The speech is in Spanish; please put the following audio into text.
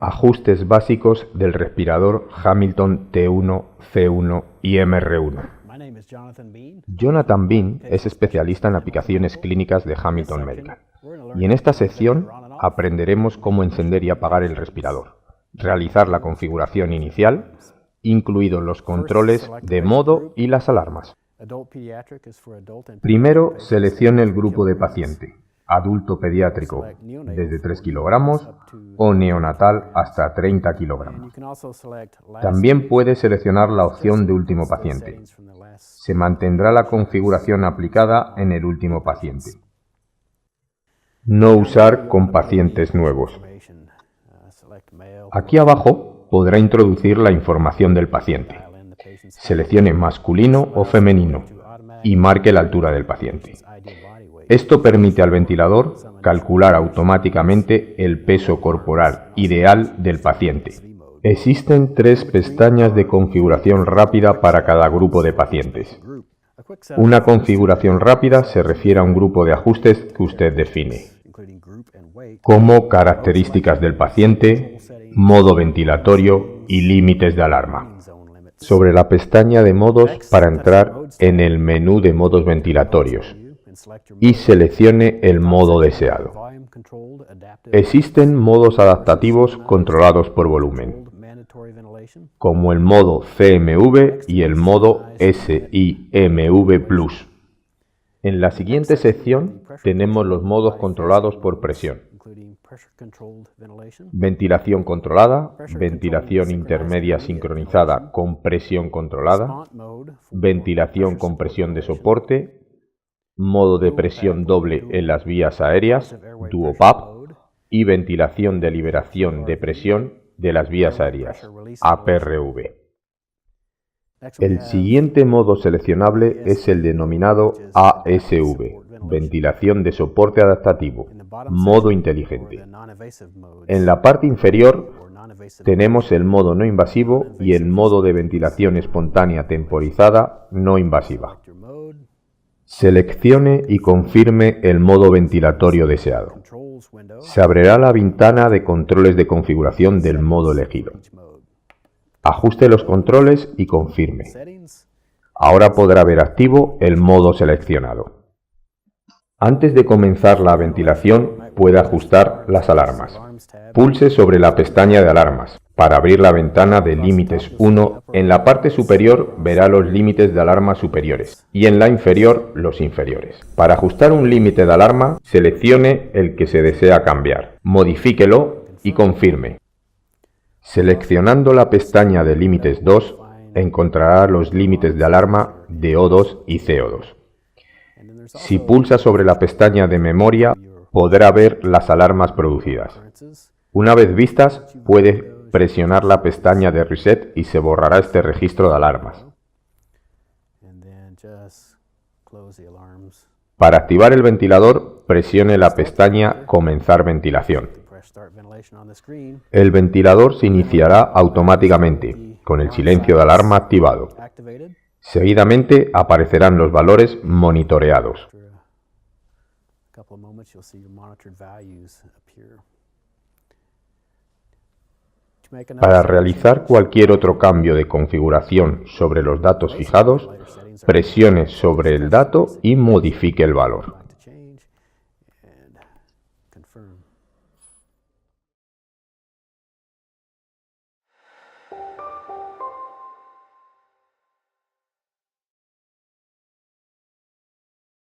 Ajustes básicos del respirador Hamilton T1, C1 y MR1. Jonathan Bean es especialista en aplicaciones clínicas de Hamilton Medical, y en esta sección aprenderemos cómo encender y apagar el respirador, realizar la configuración inicial, incluidos los controles de modo y las alarmas. Primero, seleccione el grupo de paciente, adulto pediátrico desde 3 kilogramos o neonatal hasta 30 kilogramos. También puede seleccionar la opción de último paciente. Se mantendrá la configuración aplicada en el último paciente. No usar con pacientes nuevos. Aquí abajo podrá introducir la información del paciente. Seleccione masculino o femenino y marque la altura del paciente. Esto permite al ventilador calcular automáticamente el peso corporal ideal del paciente. Existen 3 pestañas de configuración rápida para cada grupo de pacientes. Una configuración rápida se refiere a un grupo de ajustes que usted define, como características del paciente, modo ventilatorio y límites de alarma. Sobre la pestaña de modos para entrar en el menú de modos ventilatorios y seleccione el modo deseado. Existen modos adaptativos controlados por volumen, como el modo CMV y el modo SIMV+. En la siguiente sección tenemos los modos controlados por presión: ventilación controlada, ventilación intermedia sincronizada con presión controlada, ventilación con presión de soporte, modo de presión doble en las vías aéreas, Duo-PAP, y ventilación de liberación de presión de las vías aéreas, APRV. El siguiente modo seleccionable es el denominado ASV, ventilación de soporte adaptativo, modo inteligente. En la parte inferior tenemos el modo no invasivo y el modo de ventilación espontánea temporizada no invasiva. Seleccione y confirme el modo ventilatorio deseado. Se abrirá la ventana de controles de configuración del modo elegido. Ajuste los controles y confirme. Ahora podrá ver activo el modo seleccionado. Antes de comenzar la ventilación, puede ajustar las alarmas. Pulse sobre la pestaña de alarmas. Para abrir la ventana de límites 1, en la parte superior verá los límites de alarma superiores y en la inferior los inferiores. Para ajustar un límite de alarma, seleccione el que se desea cambiar, modifíquelo y confirme. Seleccionando la pestaña de límites 2, encontrará los límites de alarma de O2 y CO2. Si pulsa sobre la pestaña de memoria, podrá ver las alarmas producidas. Una vez vistas, puede presionar la pestaña de Reset y se borrará este registro de alarmas. Para activar el ventilador, presione la pestaña Comenzar ventilación. El ventilador se iniciará automáticamente, con el silencio de alarma activado. Seguidamente aparecerán los valores monitoreados. Para realizar cualquier otro cambio de configuración sobre los datos fijados, presione sobre el dato y modifique el valor.